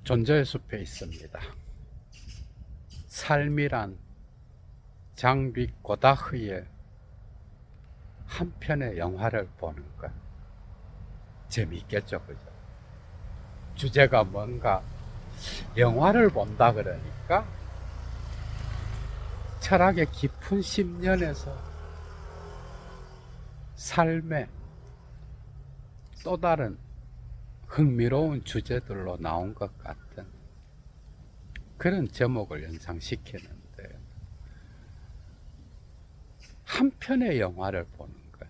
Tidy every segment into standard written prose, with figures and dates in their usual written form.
존재의 숲에 있습니다. 삶이란 장비 고다흐의 한 편의 영화를 보는 것 재미있겠죠, 그죠? 주제가 뭔가 영화를 본다 그러니까 철학의 깊은 심연에서 삶의 또 다른 흥미로운 주제들로 나온 것 같은 그런 제목을 연상시키는데, 한 편의 영화를 보는 것.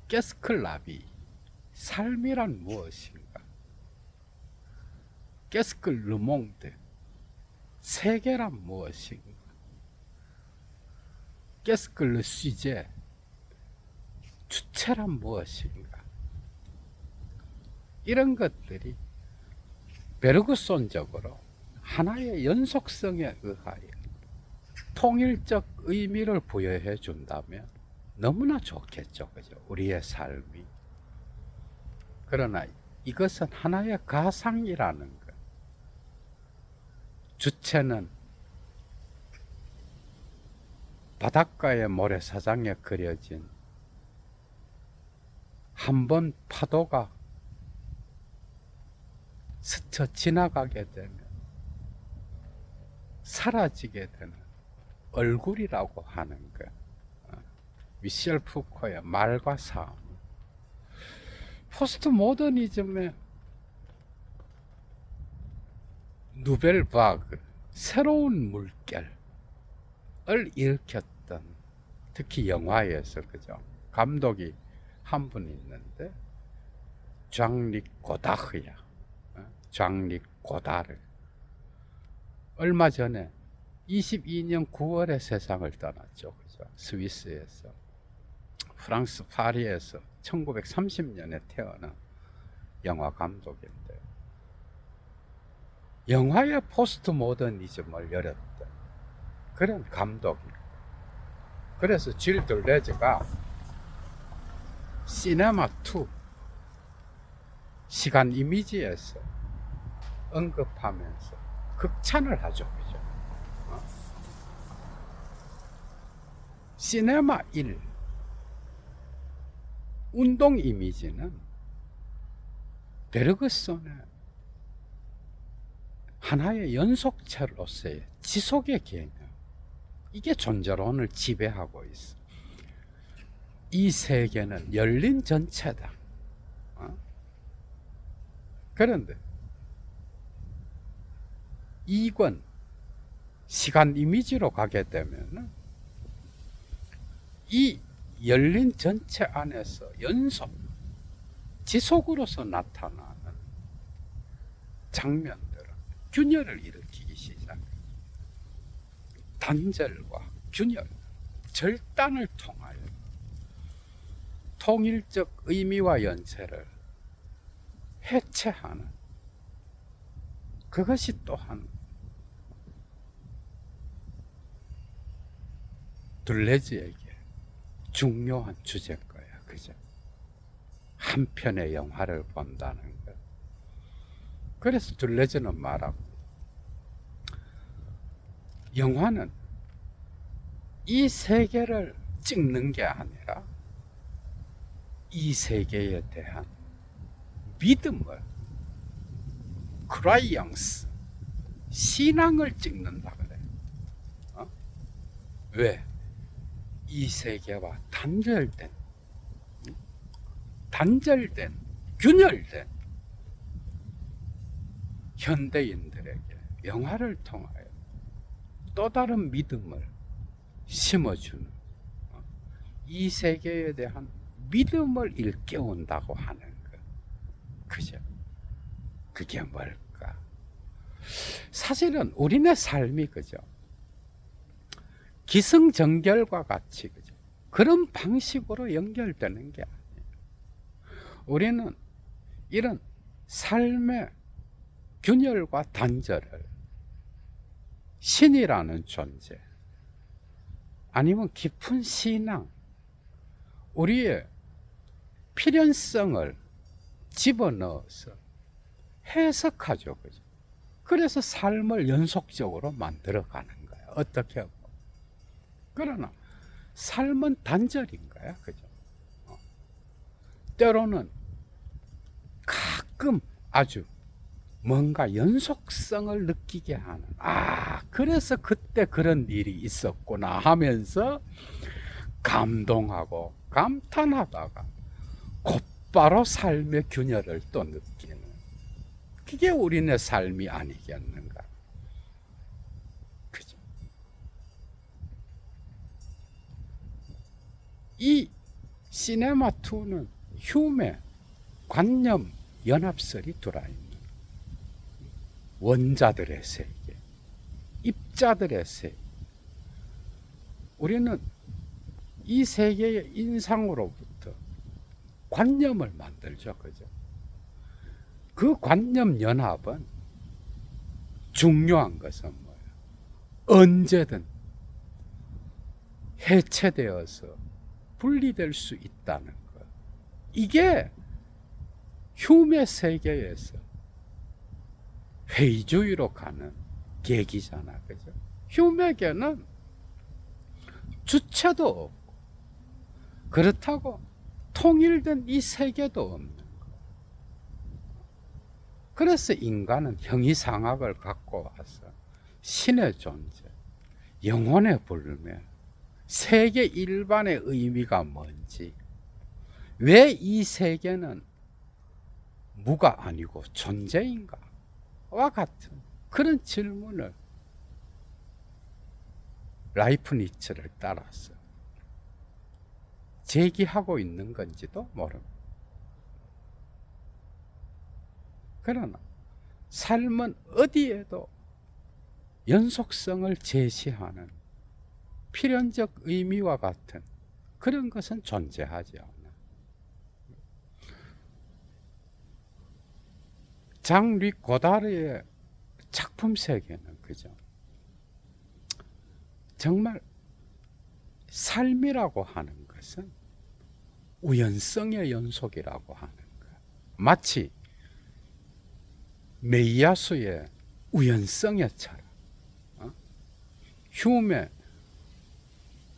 게스클라비, 삶이란 무엇인가? 게스클 르몽드, 세계란 무엇인가? 게스클 르 시제, 주체란 무엇인가? 이런 것들이 베르그손적으로 하나의 연속성에 의하여 통일적 의미를 부여해 준다면 너무나 좋겠죠, 그죠? 우리의 삶이. 그러나 이것은 하나의 가상이라는 것. 주체는 바닷가의 모래사장에 그려진 한 번 파도가 스쳐 지나가게 되면 사라지게 되는 얼굴이라고 하는 것. 미셸 푸코의 말과 삶. 포스트 모더니즘의 누벨 바그, 새로운 물결을 일으켰던, 특히 영화에서, 그죠? 감독이 한 분 있는데 장릭 고다흐야. 장릭 고다르. 얼마 전에 22년 9월에 세상을 떠났죠, 그죠? 스위스에서, 프랑스 파리에서 1930년에 태어난 영화 감독인데, 영화의 포스트 모더니즘을 열었던 그런 감독이고, 그래서 질 들레즈가 시네마2 시간 이미지에서 언급하면서 극찬을 하죠, 그죠? 시네마 1 운동 이미지는 베르그손의 하나의 연속체로서의 지속의 개념, 이게 존재론을 지배하고 있어. 이 세계는 열린 전체다. 그런데 이권 시간 이미지로 가게 되면 이 열린 전체 안에서 연속 지속으로서 나타나는 장면들은 균열을 일으키기 시작해요. 단절과 균열, 절단을 통하여 통일적 의미와 연체를 해체하는, 그것이 또한 둘레즈에게 중요한 주제일 거야, 그죠? 한 편의 영화를 본다는 것. 그래서 둘레즈는 말하고, 영화는 이 세계를 찍는 게 아니라 이 세계에 대한 믿음을, 크라이앙스, 신앙을 찍는다 그래. 왜? 이 세계와 단절된, 균열된 현대인들에게 영화를 통하여 또 다른 믿음을 심어주는, 이 세계에 대한 믿음을 일깨운다고 하는 것. 그죠? 그게 뭘까? 사실은 우리네 삶이, 그죠? 기승전결과 같이, 그죠? 그런 방식으로 연결되는 게 아니에요. 우리는 이런 삶의 균열과 단절을 신이라는 존재, 아니면 깊은 신앙, 우리의 필연성을 집어넣어서 해석하죠. 그죠? 그래서 삶을 연속적으로 만들어가는 거예요. 어떻게 하고. 그러나 삶은 단절인 거야. 그죠? 때로는 가끔 아주 뭔가 연속성을 느끼게 하는, 그래서 그때 그런 일이 있었구나 하면서 감동하고 감탄하다가 곧바로 삶의 균열을 또 느끼는, 그게 우리네 삶이 아니겠는가. 그죠? 이 시네마2는 휴메 관념 연합설이 들어있는 원자들의 세계, 입자들의 세계. 우리는 이 세계의 인상으로부터 관념을 만들죠. 그죠? 그 관념 연합은 중요한 것은 뭐예요? 언제든 해체되어서 분리될 수 있다는 것. 이게 휴메 세계에서 회의주의로 가는 계기잖아. 그죠? 휴메계는 주체도 없고, 그렇다고 통일된 이 세계도 없는 거. 그래서 인간은 형이상학을 갖고 와서 신의 존재, 영혼의 불멸, 세계 일반의 의미가 뭔지, 왜 이 세계는 무가 아니고 존재인가와 같은 그런 질문을 라이프니츠를 따라서 제기하고 있는 건지도 모릅니다. 그러나 삶은 어디에도 연속성을 제시하는 필연적 의미와 같은 그런 것은 존재하지 않아. 장리 고다르의 작품 세계는 그죠? 정말 삶이라고 하는 것은 우연성의 연속이라고 하는 거야. 마치 메이야수의 우연성의 철학, 휴메,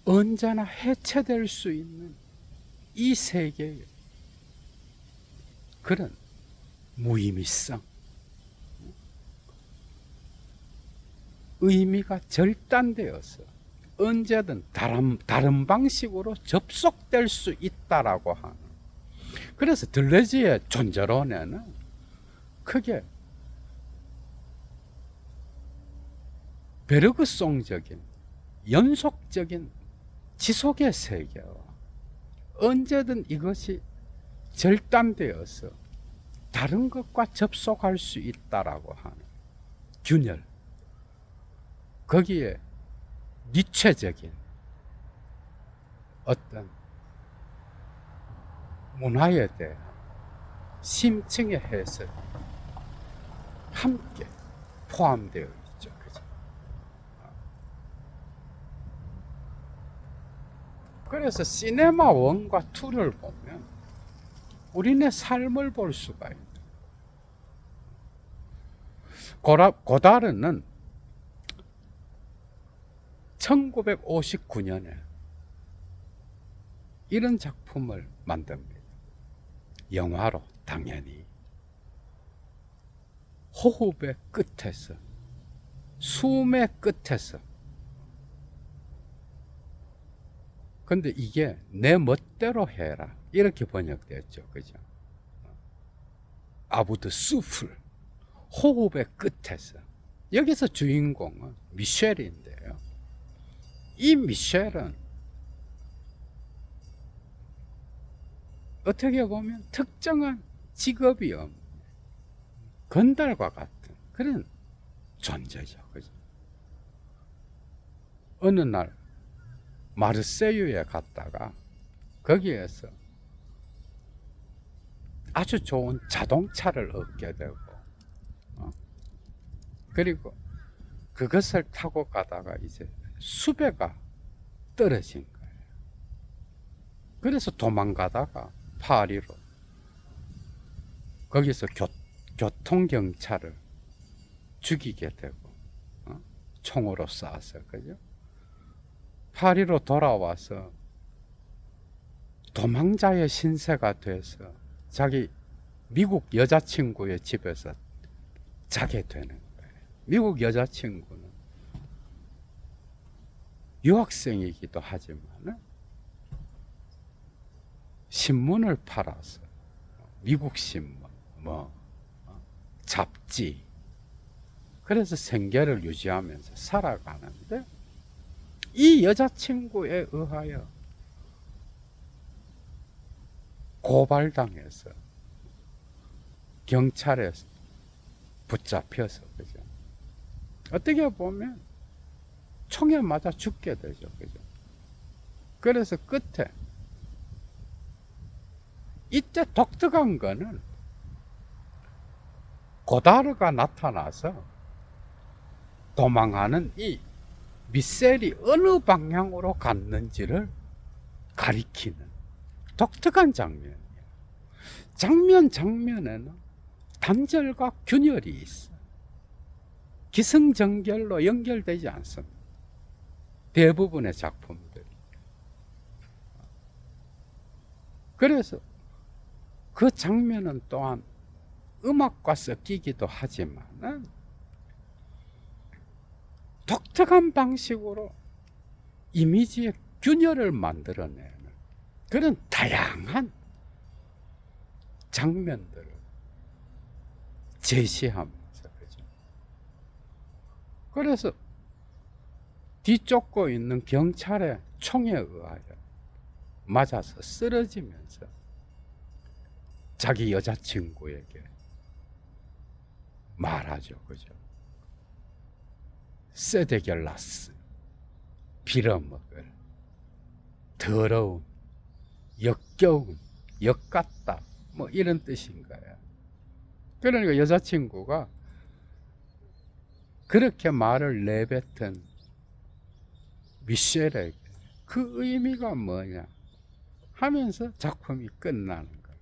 언제나 해체될 수 있는 이 세계의 그런 무의미성, 의미가 절단되어서 언제든 다른 방식으로 접속될 수 있다라고 하는. 그래서 들레지의 존재론에는 크게 베르그송적인 연속적인 지속의 세계와 언제든 이것이 절단되어서 다른 것과 접속할 수 있다라고 하는 균열, 거기에 니체적인 어떤 문화에 대한 심층의 해석이 함께 포함되어 있죠. 그죠? 그래서 시네마 1과 2를 보면 우리네 삶을 볼 수가 있는. 고다르는 1959년에 이런 작품을 만듭니다. 영화로 당연히. 호흡의 끝에서, 숨의 끝에서. 근데 이게 내 멋대로 해라 이렇게 번역됐죠. 그죠? 아부드 수풀, 호흡의 끝에서. 여기서 주인공은 미셸인데요. 이 미셸은 어떻게 보면 특정한 직업이 없는 건달과 같은 그런 존재죠. 그죠? 어느 날 마르세유에 갔다가 거기에서 아주 좋은 자동차를 얻게 되고, 그리고 그것을 타고 가다가 이제 수배가 떨어진 거예요. 그래서 도망가다가 파리로, 거기서 교통경찰을 죽이게 되고, 총으로 쏴서, 그죠? 파리로 돌아와서 도망자의 신세가 돼서 자기 미국 여자친구의 집에서 자게 되는 거예요. 미국 여자친구는 유학생이기도 하지만 신문을 팔아서 미국 신문, 잡지, 그래서 생계를 유지하면서 살아가는데, 이 여자친구에 의하여 고발당해서 경찰에 붙잡혀서, 그죠? 어떻게 보면 총에 맞아 죽게 되죠, 그죠? 그래서 끝에 이때 독특한 거는 고다르가 나타나서 도망하는 이 미셀이 어느 방향으로 갔는지를 가리키는 독특한 장면이에요. 장면에는 단절과 균열이 있어. 기승전결로 연결되지 않습니다. 대부분의 작품들이. 그래서 그 장면은 또한 음악과 섞이기도 하지만 독특한 방식으로 이미지의 균열을 만들어내는 그런 다양한 장면들을 제시하면서, 그죠? 그래서 뒤쫓고 있는 경찰의 총에 의하여 맞아서 쓰러지면서 자기 여자친구에게 말하죠, 그죠? 세데겔라스, 빌어먹을, 더러운, 역겨운, 역같다, 뭐 이런 뜻인 거야. 그러니까 여자친구가 그렇게 말을 내뱉은 미셸에게 그 의미가 뭐냐 하면서 작품이 끝나는 거야.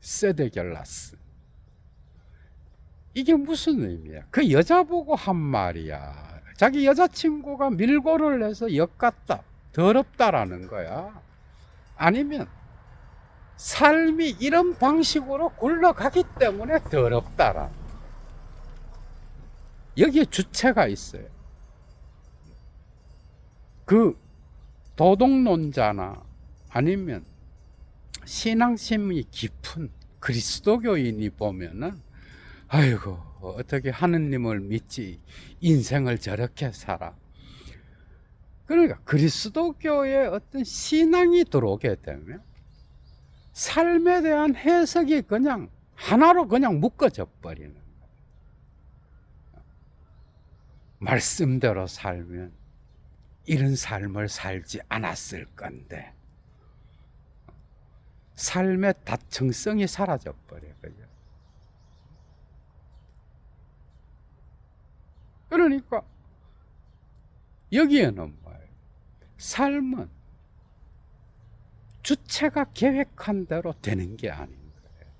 세데겔라스. 이게 무슨 의미야? 그 여자 보고 한 말이야. 자기 여자친구가 밀고를 해서 역같다, 더럽다라는 거야. 아니면 삶이 이런 방식으로 굴러가기 때문에 더럽다라는, 여기에 주체가 있어요. 그 도덕론자나 아니면 신앙심이 깊은 그리스도교인이 보면은, 아이고 어떻게 하느님을 믿지, 인생을 저렇게 살아. 그러니까 그리스도교의 어떤 신앙이 들어오게 되면 삶에 대한 해석이 그냥 하나로 그냥 묶어져 버리는 거예요. 말씀대로 살면 이런 삶을 살지 않았을 건데, 삶의 다층성이 사라져 버려요. 그러니까 여기에는 뭐예요? 삶은 주체가 계획한 대로 되는 게 아닌 거예요.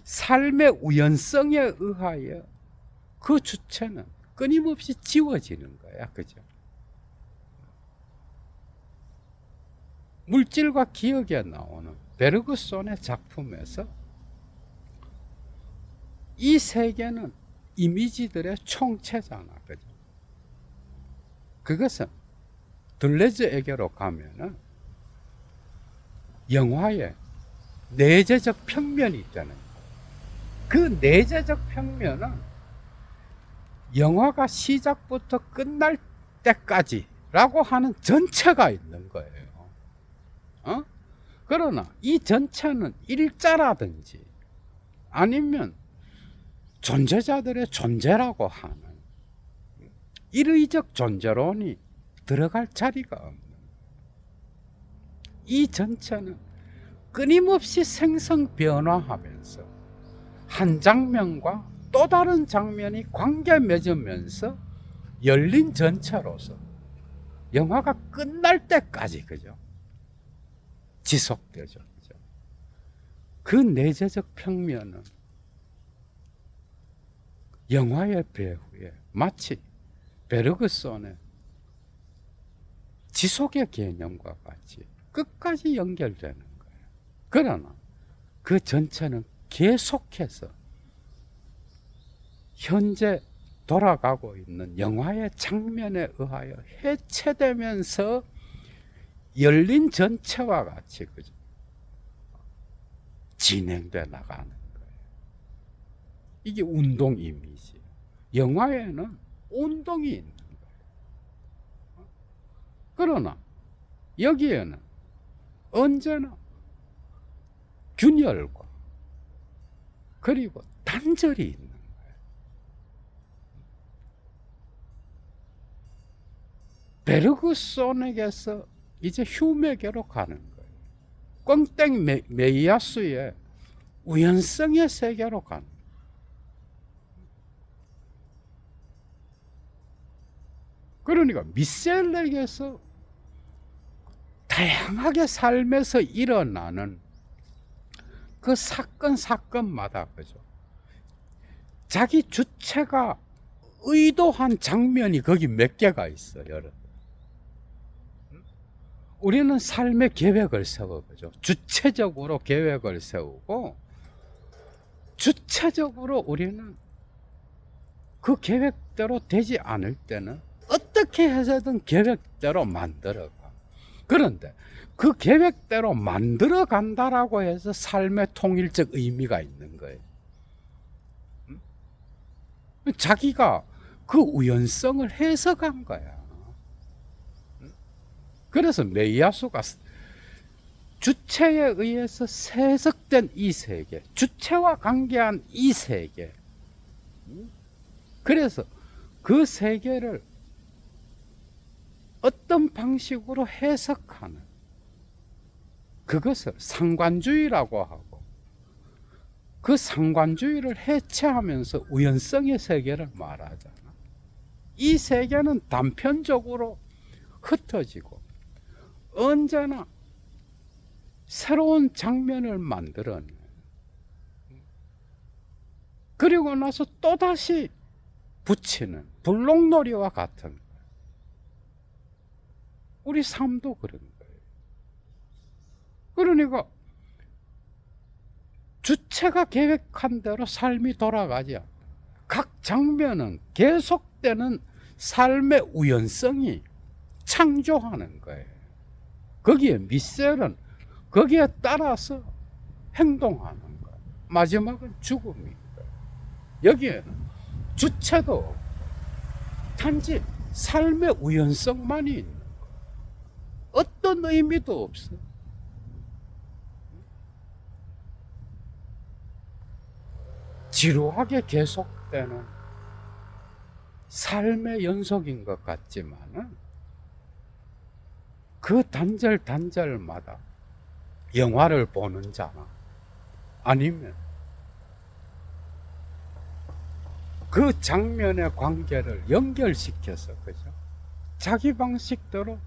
삶의 우연성에 의하여 그 주체는 끊임없이 지워지는 거야, 그죠? 물질과 기억에 나오는 베르그손의 작품에서 이 세계는 이미지들의 총체잖아, 그죠? 그것은 들레즈에게로 가면은 영화의 내재적 평면이 있다는, 그 내재적 평면은 영화가 시작부터 끝날 때까지라고 하는 전체가 있는 거예요. 그러나 이 전체는 일자라든지 아니면 존재자들의 존재라고 하는 일의적 존재론이 들어갈 자리가 없는, 이 전체는 끊임없이 생성 변화하면서 한 장면과 또 다른 장면이 관계 맺으면서 열린 전체로서 영화가 끝날 때까지, 그죠? 지속되죠. 그죠? 그 내재적 평면은 영화의 배후에 마치 베르그손의 지속의 개념과 같이 끝까지 연결되는 거예요. 그러나 그 전체는 계속해서 현재 돌아가고 있는 영화의 장면에 의하여 해체되면서 열린 전체와 같이 그죠? 진행돼 나가는 거예요. 이게 운동 이미지. 영화에는 운동이 있는 거예요. 그러나 여기에는 언제나 균열과 그리고 단절이 있는 거예요. 베르그손에게서 이제 휴메게로 가는 거예요. 꽝땡 메이야스의 우연성의 세계로 가는 거예요. 그러니까 미셀에게서 다양하게 삶에서 일어나는 그 사건마다 그죠? 자기 주체가 의도한 장면이 거기 몇 개가 있어요, 여러분. 우리는 삶의 계획을 세워 그죠? 주체적으로 계획을 세우고 주체적으로 우리는 그 계획대로 되지 않을 때는 어떻게 해서든 계획대로 만들어가. 그런데 그 계획대로 만들어 간다라고 해서 삶의 통일적 의미가 있는 거예요. 자기가 그 우연성을 해석한 거야. 그래서 메이야수가 주체에 의해서 세석된 이 세계, 주체와 관계한 이 세계, 그래서 그 세계를 어떤 방식으로 해석하는 그것을 상관주의라고 하고, 그 상관주의를 해체하면서 우연성의 세계를 말하잖아. 이 세계는 단편적으로 흩어지고 언제나 새로운 장면을 만들어내. 그리고 나서 또다시 붙이는 블록놀이와 같은 거예요. 우리 삶도 그런 거예요. 그러니까 주체가 계획한 대로 삶이 돌아가지 않아. 각 장면은 계속되는 삶의 우연성이 창조하는 거예요. 거기에 미셀은 거기에 따라서 행동하는 거예요. 마지막은 죽음인 거예요. 여기에는 주체도 없고 단지 삶의 우연성만이 있는 거예요. 어떤 의미도 없어. 지루하게 계속되는 삶의 연속인 것 같지만은 그 단절마다 영화를 보는 자나 아니면 그 장면의 관계를 연결시켜서 그죠? 자기 방식대로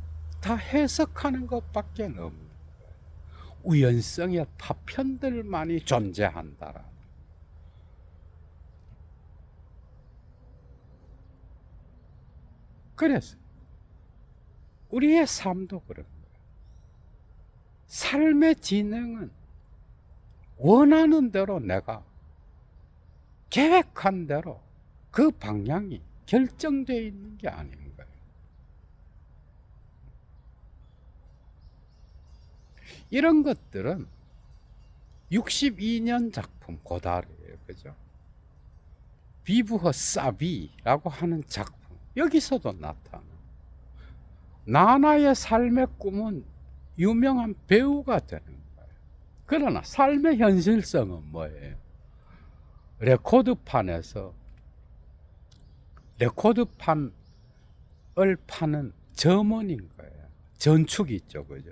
다 해석하는 것밖에 없는 거예요. 우연성의 파편들만이 존재한다라. 그래서 우리의 삶도 그런 거예요. 삶의 진행은 원하는 대로 내가 계획한 대로 그 방향이 결정되어 있는 게 아닌 거예요. 이런 것들은 62년 작품 고다르예요. 그죠? 비브허 사비라고 하는 작품. 여기서도 나타나. 나나의 삶의 꿈은 유명한 배우가 되는 거예요. 그러나 삶의 현실성은 뭐예요? 레코드판에서 레코드판을 파는 점원인 거예요. 전축이 있죠, 그죠?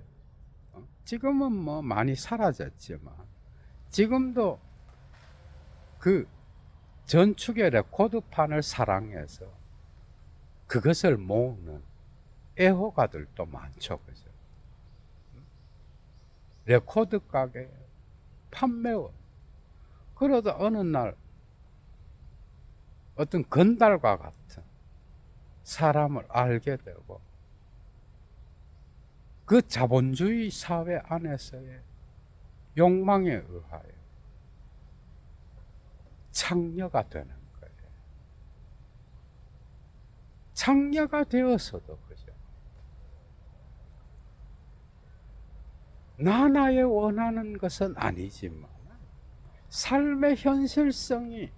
지금은 뭐 많이 사라졌지만 지금도 그 전축의 레코드판을 사랑해서 그것을 모으는 애호가들도 많죠, 그죠? 레코드 가게 판매원. 그러다 어느 날 어떤 건달과 같은 사람을 알게 되고, 그 자본주의 사회 안에서의 욕망에 의하여 창녀가 되는 거예요. 창녀가 되어서도 그죠. 나나에 원하는 것은 아니지만 삶의 현실성이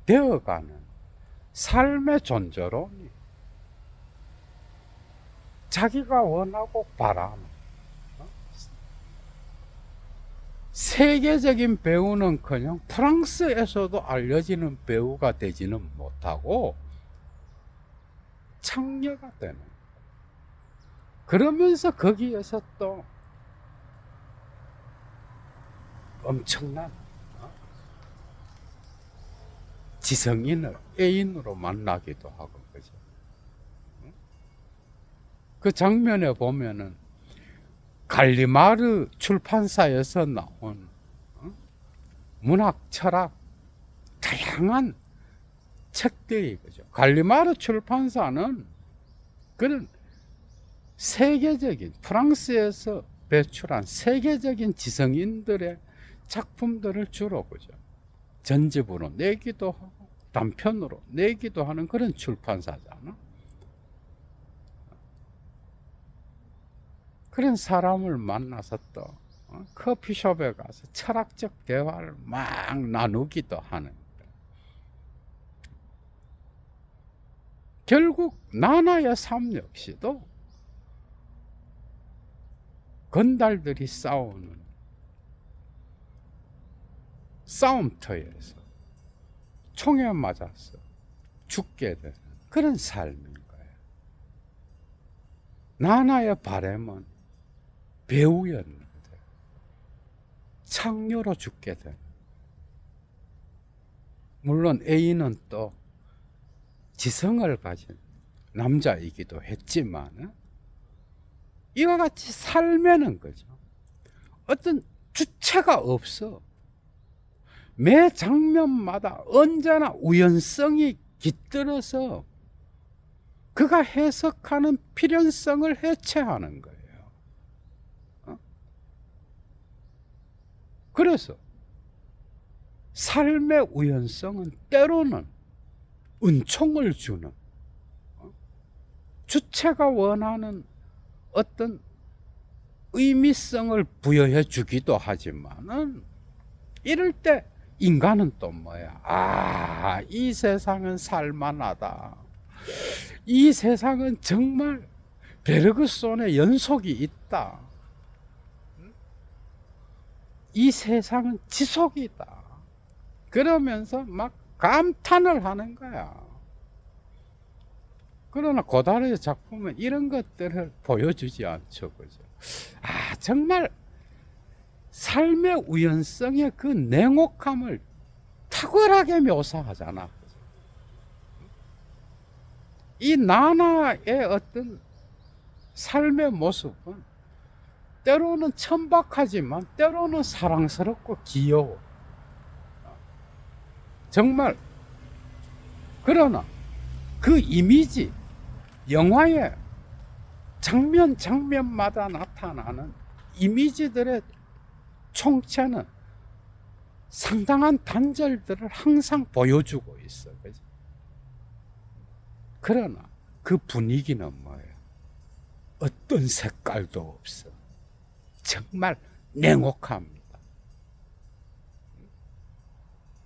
되어가는 삶의 존재론이 자기가 원하고 바라는 세계적인 배우는커녕 프랑스에서도 알려지는 배우가 되지는 못하고 창녀가 되는 거예요. 그러면서 거기에서 또 엄청난 지성인을 애인으로 만나기도 하고 그죠. 그 장면에 보면은 갈리마르 출판사에서 나온 문학, 철학, 다양한 책들이 그죠. 갈리마르 출판사는 그런 세계적인 프랑스에서 배출한 세계적인 지성인들의 작품들을 주로 그죠. 전집으로 내기도 하고 단편으로 내기도 하는 그런 출판사잖아. 그런 사람을 만나서 또 커피숍에 가서 철학적 대화를 막 나누기도 하는 거예요. 결국 나나의 삶 역시도 건달들이 싸우는 싸움터에서 총에 맞아서 죽게 되는 그런 삶인 거예요. 나나의 바람은 배우였는데 창녀로 죽게 되는. 물론 애인은 또 지성을 가진 남자이기도 했지만 이와 같이 살면은 거죠. 어떤 주체가 없어. 매 장면마다 언제나 우연성이 깃들어서 그가 해석하는 필연성을 해체하는 거예요. 그래서 삶의 우연성은 때로는 은총을 주는 주체가 원하는 어떤 의미성을 부여해 주기도 하지만은 이럴 때 인간은 또 뭐야? 아, 이 세상은 살만하다. 이 세상은 정말 베르그손의 연속이 있다. 이 세상은 지속이다. 그러면서 막 감탄을 하는 거야. 그러나 고다르의 작품은 이런 것들을 보여주지 않죠. 그죠? 아, 정말 삶의 우연성의 그 냉혹함을 탁월하게 묘사하잖아. 이 나나의 어떤 삶의 모습은 때로는 천박하지만 때로는 사랑스럽고 귀여워. 정말. 그러나 그 이미지, 영화의 장면마다 나타나는 이미지들의 총체는 상당한 단절들을 항상 보여주고 있어. 그죠? 그러나 그 분위기는 뭐예요? 어떤 색깔도 없어. 정말 냉혹합니다.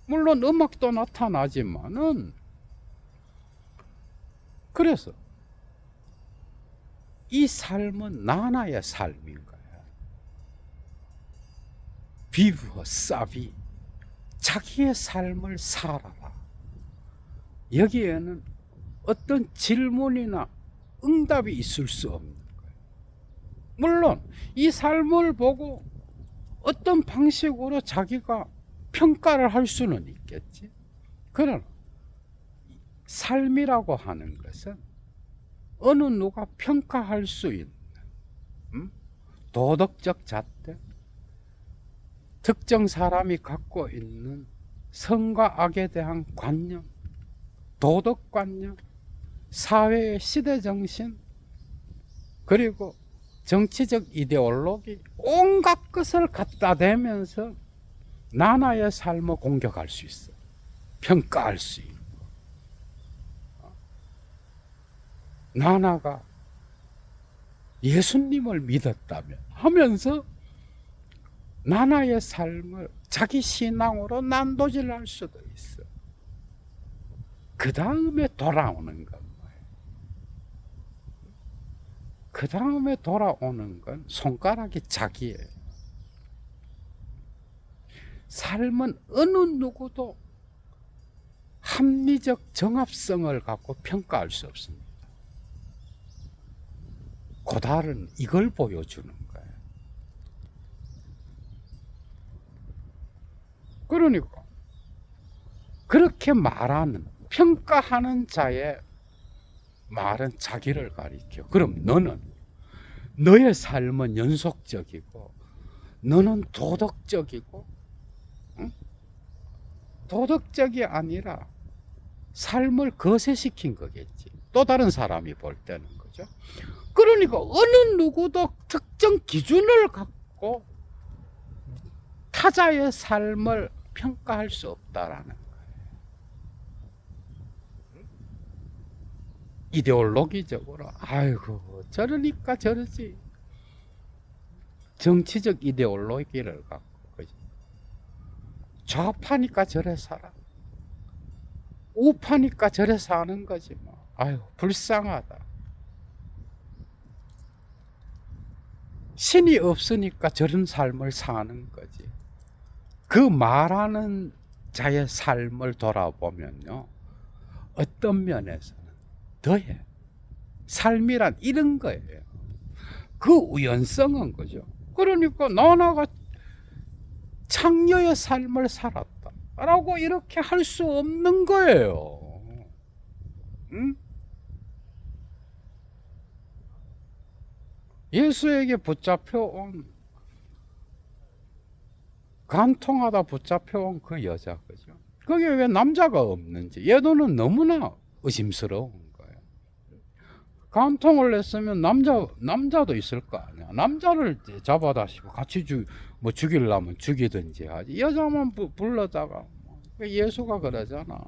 물론 음악도 나타나지만은, 그래서 이 삶은 나나의 삶인 거야. 비브 사비, 자기의 삶을 살아라. 여기에는 어떤 질문이나 응답이 있을 수 없는 거예요. 물론 이 삶을 보고 어떤 방식으로 자기가 평가를 할 수는 있겠지. 그러나 삶이라고 하는 것은 어느 누가 평가할 수 있는 도덕적 잣대, 특정 사람이 갖고 있는 선과 악에 대한 관념, 도덕관념, 사회의 시대정신, 그리고 정치적 이데올로기, 온갖 것을 갖다 대면서 나나의 삶을 공격할 수 있어. 평가할 수 있고. 나나가 예수님을 믿었다면 하면서 나나의 삶을 자기 신앙으로 난도질할 수도 있어. 그 다음에 돌아오는 건 뭐예요? 그 다음에 돌아오는 건 손가락이 자기예요. 삶은 어느 누구도 합리적 정합성을 갖고 평가할 수 없습니다. 고달은 이걸 보여주는 거예요. 그러니까 그렇게 말하는, 평가하는 자의 말은 자기를 가리켜. 그럼 너의 삶은 연속적이고 너는 도덕적이고, 응? 도덕적이 아니라 삶을 거세시킨 거겠지. 또 다른 사람이 볼 때는. 거죠. 그러니까 어느 누구도 특정 기준을 갖고 타자의 삶을 평가할 수 없다라는 거예요. 이데올로기적으로 아이고 저러니까 저러지, 정치적 이데올로기를 갖고, 그죠? 좌파니까 저래 살아, 우파니까 저래 사는 거지 뭐. 아유 불쌍하다. 신이 없으니까 저런 삶을 사는 거지. 그 말하는 자의 삶을 돌아보면요, 어떤 면에서는 더해. 삶이란 이런 거예요. 그 우연성은 거죠. 그러니까 나나가 창녀의 삶을 살았다 라고 이렇게 할 수 없는 거예요. 응? 예수에게 붙잡혀온, 간통하다 붙잡혀온 그 여자, 그죠? 거기에 왜 남자가 없는지 얘도는 너무나 의심스러운 거예요. 간통을 했으면 남자도 있을 거 아니야. 남자를 잡아다 같이 죽이려면 죽이든지 하지. 여자만 불러다가 예수가 그러잖아.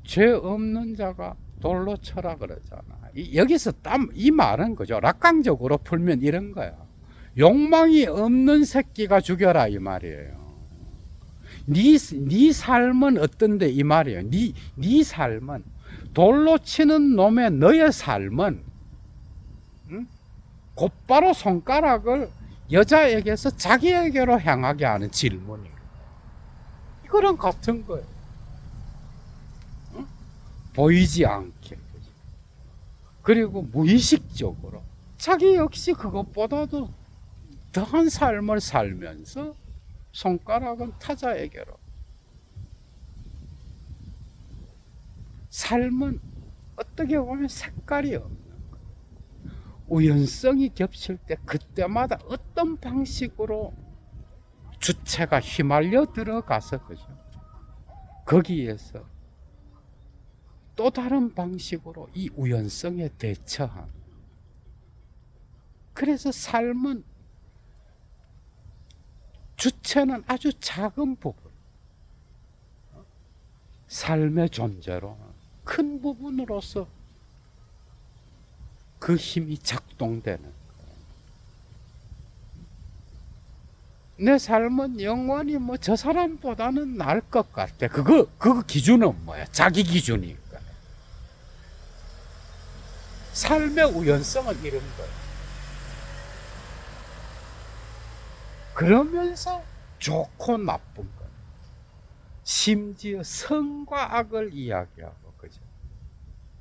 죄 없는 자가 돌로 쳐라 그러잖아. 여기서 이 말은 그죠. 낙관적으로 풀면 이런 거야. 욕망이 없는 새끼가 죽여라 이 말이에요. 네 삶은 어떤데 이 말이에요. 네 삶은, 돌로 치는 놈의 너의 삶은, 응? 곧바로 손가락을 여자에게서 자기에게로 향하게 하는 질문이에요. 이거랑 같은 거예요. 응? 보이지 않게. 그리고 무의식적으로 자기 역시 그것보다도 더한 삶을 살면서 손가락은 타자에게로. 삶은 어떻게 보면 색깔이 없는 거예요. 우연성이 겹칠 때 그때마다 어떤 방식으로 주체가 휘말려 들어가서, 그죠? 거기에서 또 다른 방식으로 이 우연성에 대처하는. 그래서 삶은 주체는 아주 작은 부분, 삶의 존재로 큰 부분으로서 그 힘이 작동되는 거예요. 내 삶은 영원히 뭐 저 사람보다는 나을 것 같아. 그거 기준은 뭐야? 자기 기준이니까. 삶의 우연성은 이런 거예요. 그러면서 좋고 나쁜 것, 심지어 선과 악을 이야기하고, 그죠?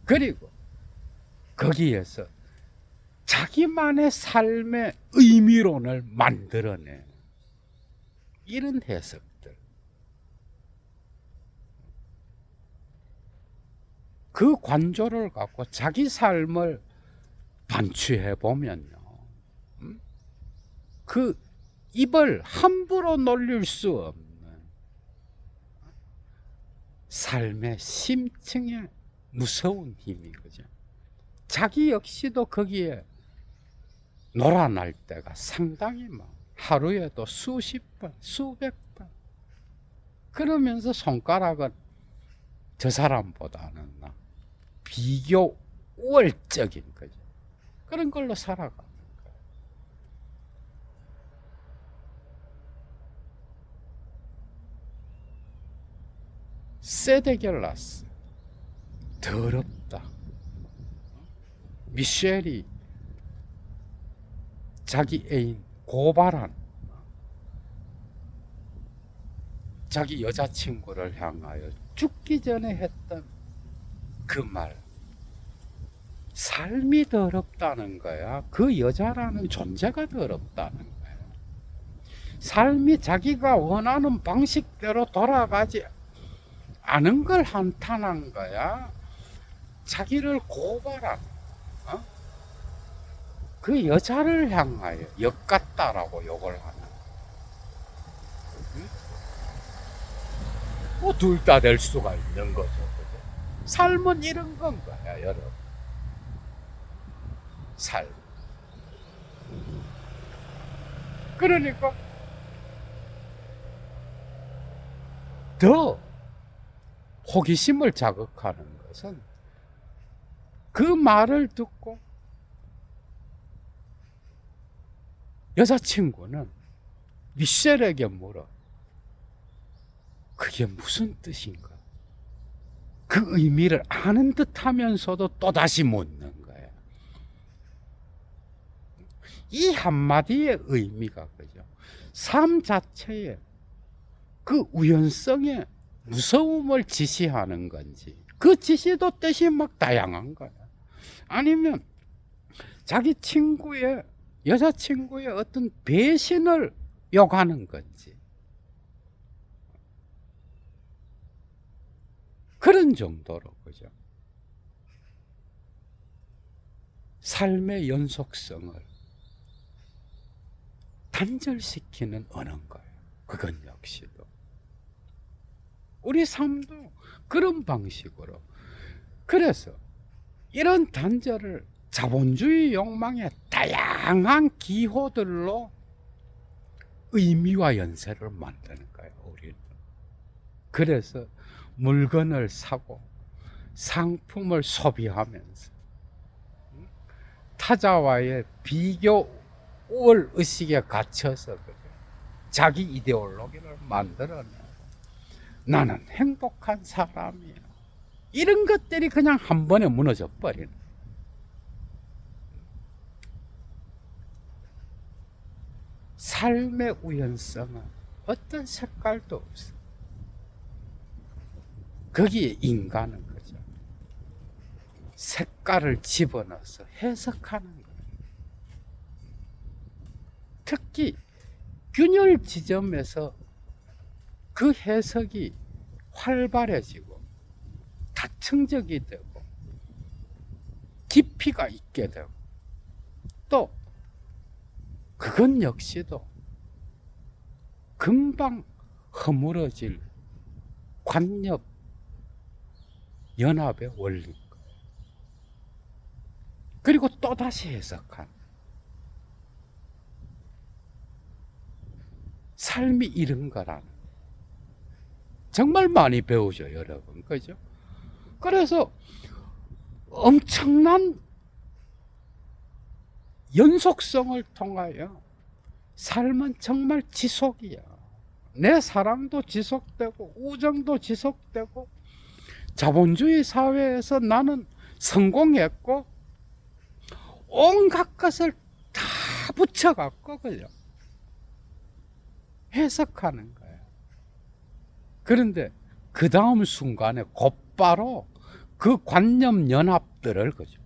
그리고 거기에서 자기만의 삶의 의미론을 만들어내 이런 해석들. 그 관조를 갖고 자기 삶을 반추해 보면요, 그 입을 함부로 놀릴 수 없는 삶의 심층의 무서운 힘이 그죠. 자기 역시도 거기에 놀아날 때가 상당히 많아. 하루에도 수십 번, 수백 번. 그러면서 손가락은 저 사람보다는 나 비교 우월적인 거죠. 그런 걸로 살아가는 거예요. 세데겔라스 더럽다. 미셸이 자기 애인 고발한 자기 여자친구를 향하여 죽기 전에 했던 그 말, 삶이 더럽다는 거야. 그 여자라는 존재가 더럽다는 거야. 삶이 자기가 원하는 방식대로 돌아가지 않은 걸 한탄한 거야. 자기를 고발한 그 여자를 향하여 역같다라고 욕을 하는. 뭐 둘 다 될 수가 있는 거죠. 그죠? 삶은 이런 건 거야, 여러분. 삶. 그러니까 더 호기심을 자극하는 것은 그 말을 듣고 여자친구는 미셸에게 물어. 그게 무슨 뜻인가? 그 의미를 아는 듯 하면서도 또다시 묻는 거예요. 이 한마디의 의미가 그죠. 삶 자체에 그 우연성의 무서움을 지시하는 건지, 그 지시도 뜻이 막 다양한 거야. 아니면 자기 친구의, 여자친구의 어떤 배신을 욕하는 건지, 그런 정도로 그죠. 삶의 연속성을 단절시키는 언어인 거예요. 그건 역시도 우리 삶도 그런 방식으로. 그래서 이런 단절을 자본주의 욕망의 다양한 기호들로 의미와 연세를 만드는 거예요, 우리는. 그래서 물건을 사고 상품을 소비하면서 타자와의 비교 우월 의식에 갇혀서 자기 이데올로기를 만들어내고 나는 행복한 사람이야. 이런 것들이 그냥 한 번에 무너져 버리는. 삶의 우연성은 어떤 색깔도 없어. 거기에 인간은 거죠. 색깔을 집어넣어서 해석하는 거예요. 특히 균열 지점에서 그 해석이 활발해지고 다층적이 되고 깊이가 있게 되고, 또 그건 역시도 금방 허물어질 관엽 연합의 원리인 거예요. 그리고 또다시 해석한. 삶이 이런 거라는. 정말 많이 배우죠, 여러분. 그죠? 그래서 엄청난 연속성을 통하여 삶은 정말 지속이야. 내 사랑도 지속되고 우정도 지속되고, 자본주의 사회에서 나는 성공했고 온갖 것을 다 붙여갖고 그죠? 해석하는 거예요. 그런데 그 다음 순간에 곧바로 그 관념 연합들을 그죠?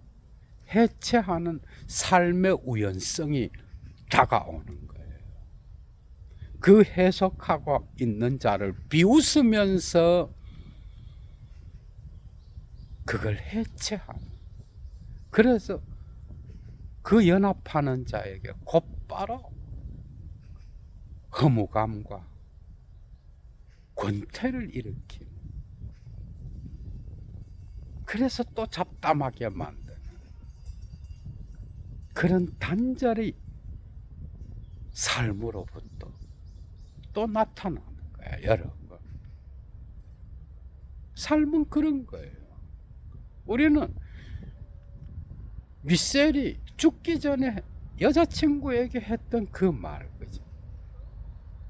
해체하는 삶의 우연성이 다가오는 거예요. 그 해석하고 있는 자를 비웃으면서 그걸 해체하는. 그래서 그 연합하는 자에게 곧바로 허무감과 권태를 일으키는 그래서 또 잡담하게 만드는 그런 단절이 삶으로부터 또 나타나는 거야, 여러분. 삶은 그런 거예요. 우리는 미셸이 죽기 전에 여자친구에게 했던 그 말, 그죠?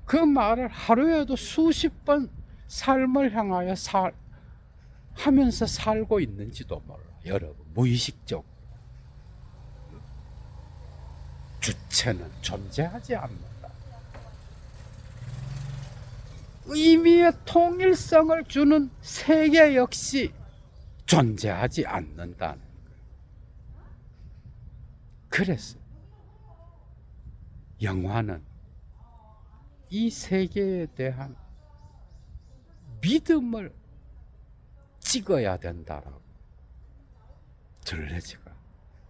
그 말을 하루에도 수십 번 삶을 향하여 하면서 살고 있는지도 몰라, 여러분. 무의식적으로. 주체는 존재하지 않는다. 의미의 통일성을 주는 세계 역시 존재하지 않는다는 거예요. 그래서 영화는 이 세계에 대한 믿음을 찍어야 된다라고 들레즈가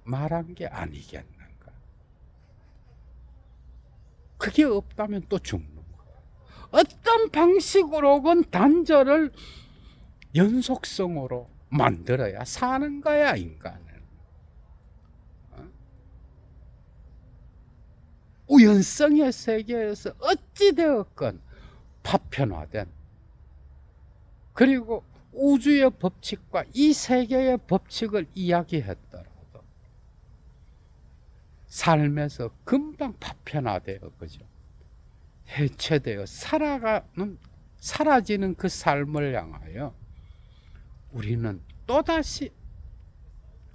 말한 게 아니겠는가. 그게 없다면 또 죽는 거야. 어떤 방식으로건 단절을 연속성으로 만들어야 사는 거야, 인간은. 우연성의 세계에서 어찌되었건 파편화된, 그리고 우주의 법칙과 이 세계의 법칙을 이야기했더라도 삶에서 금방 파편화되어, 그죠? 해체되어 사라지는 그 삶을 향하여 우리는 또다시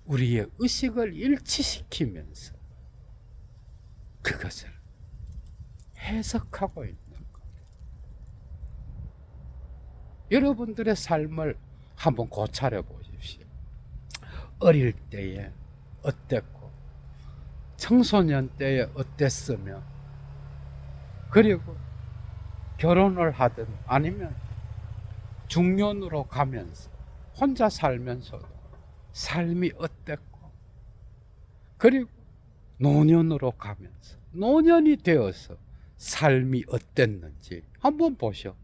우리의 의식을 일치시키면서 그것을 해석하고 있는 거예요. 여러분들의 삶을 한번 고찰해 보십시오. 어릴 때에 어땠고, 청소년 때에 어땠으며, 그리고 결혼을 하든 아니면 중년으로 가면서 혼자 살면서도 삶이 어땠고, 그리고 노년으로 가면서 노년이 되어서 삶이 어땠는지 한번 보셔.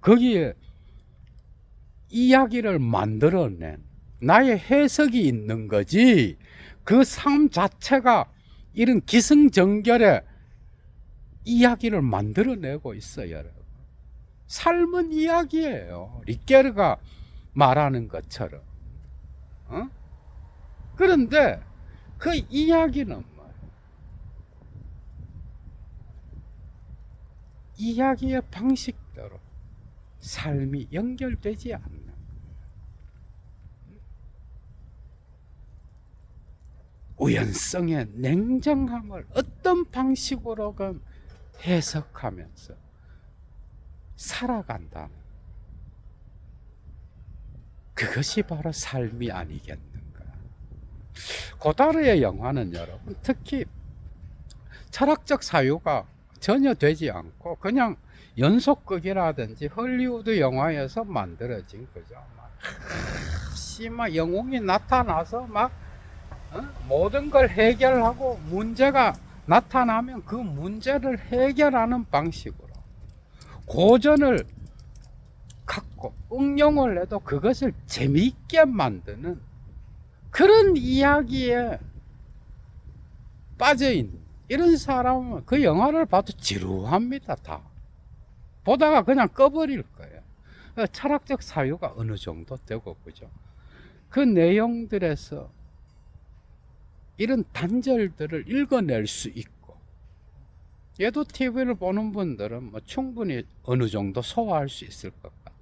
거기에 이야기를 만들어낸 나의 해석이 있는 거지, 그 삶 자체가 이런 기승전결의 이야기를 만들어내고 있어요, 여러분. 삶은 이야기예요, 리케르가 말하는 것처럼. 그런데 그 이야기는 뭐예요? 이야기의 방식대로 삶이 연결되지 않는 거예요. 우연성의 냉정함을 어떤 방식으로건 해석하면서 살아간다는, 그것이 바로 삶이 아니겠는가. 고다르의 영화는 여러분, 특히 철학적 사유가 전혀 되지 않고 그냥 연속극이라든지 헐리우드 영화에서 만들어진 거죠. 막 영웅이 나타나서 막 모든 걸 해결하고, 문제가 나타나면 그 문제를 해결하는 방식으로 고전을 갖고 응용을 해도 그것을 재미있게 만드는 그런 이야기에 빠져있는 이런 사람은 그 영화를 봐도 지루합니다. 다 보다가 그냥 꺼버릴 거예요. 철학적 사유가 어느 정도 되고, 그죠? 그 내용들에서 이런 단절들을 읽어낼 수 있고, 얘도 TV를 보는 분들은 뭐 충분히 어느 정도 소화할 수 있을 것 같아요.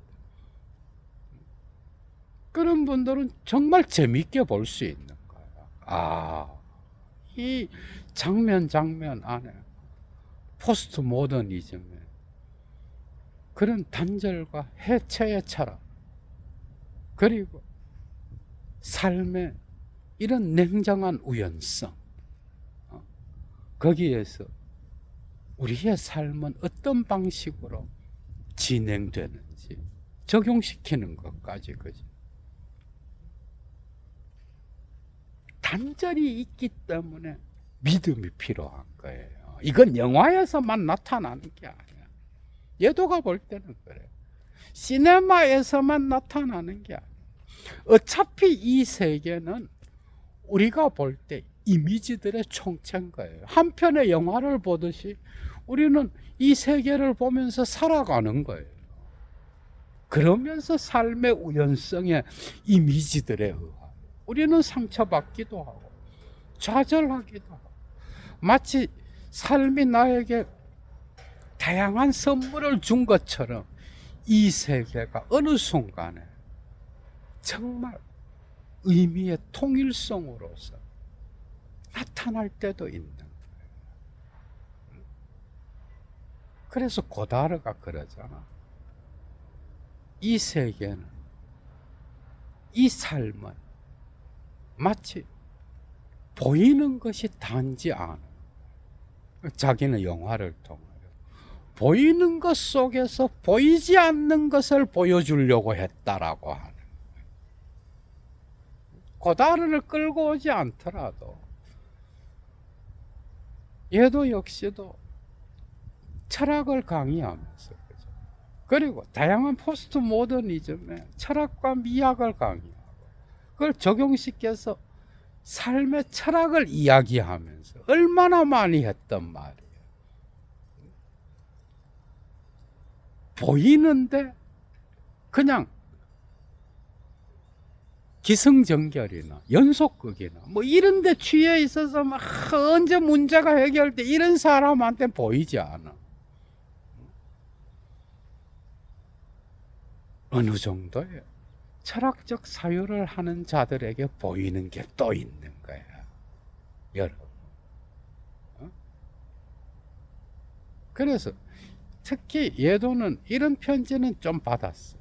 그런 분들은 정말 재미있게 볼 수 있는 거예요. 이 장면 안에 포스트 모더니즘의 그런 단절과 해체의 철학, 그리고 삶의 이런 냉정한 우연성, 거기에서 우리의 삶은 어떤 방식으로 진행되는지 적용시키는 것까지, 그죠? 단절이 있기 때문에 믿음이 필요한 거예요. 이건 영화에서만 나타나는 게 아니야. 예도가 볼 때는 그래. 시네마에서만 나타나는 게 아니야. 어차피 이 세계는 우리가 볼 때 이미지들의 총체인 거예요. 한 편의 영화를 보듯이 우리는 이 세계를 보면서 살아가는 거예요. 그러면서 삶의 우연성의 이미지들에 의하여 우리는 상처받기도 하고 좌절하기도 하고, 마치 삶이 나에게 다양한 선물을 준 것처럼 이 세계가 어느 순간에 정말 의미의 통일성으로서 나타날 때도 있는 거예요. 그래서 고다르가 그러잖아. 이 세계는, 이 삶은 마치 보이는 것이 단지 않아. 자기는 영화를 통하여 보이는 것 속에서 보이지 않는 것을 보여주려고 했다라고 하는. 고다르를 끌고 오지 않더라도 얘도 역시도 철학을 강의하면서, 그죠? 그리고 다양한 포스트 모더니즘의 철학과 미학을 강의하고 그걸 적용시켜서 삶의 철학을 이야기하면서 얼마나 많이 했단 말이에요. 보이는데 그냥 기승전결이나 연속극이나 뭐 이런 데 취해 있어서 막 언제 문제가 해결돼 이런 사람한테 보이지 않아. 어느 정도의 철학적 사유를 하는 자들에게 보이는 게 또 있는 거야, 여러분. 그래서 특히 예도는 이런 편지는 좀 받았어.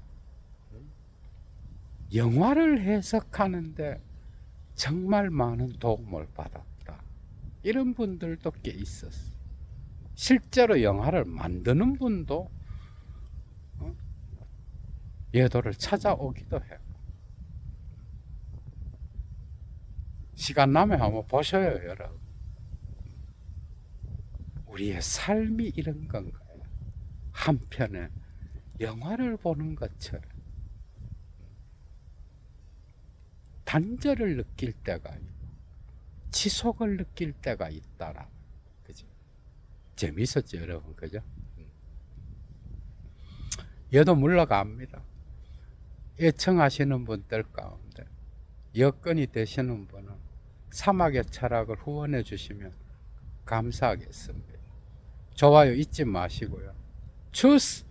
영화를 해석하는데 정말 많은 도움을 받았다. 이런 분들도 꽤 있었어. 실제로 영화를 만드는 분도 예도를 찾아오기도 해요. 시간 나면 한번 보셔요, 여러분. 우리의 삶이 이런 건가요? 한편에 영화를 보는 것처럼 단절을 느낄 때가 있고 지속을 느낄 때가 있다라. 그죠? 재밌었죠, 여러분, 그죠? 얘도 물러갑니다. 애청하시는 분들 가운데 여건이 되시는 분은 사막의 철학을 후원해 주시면 감사하겠습니다. 좋아요 잊지 마시고요. 주스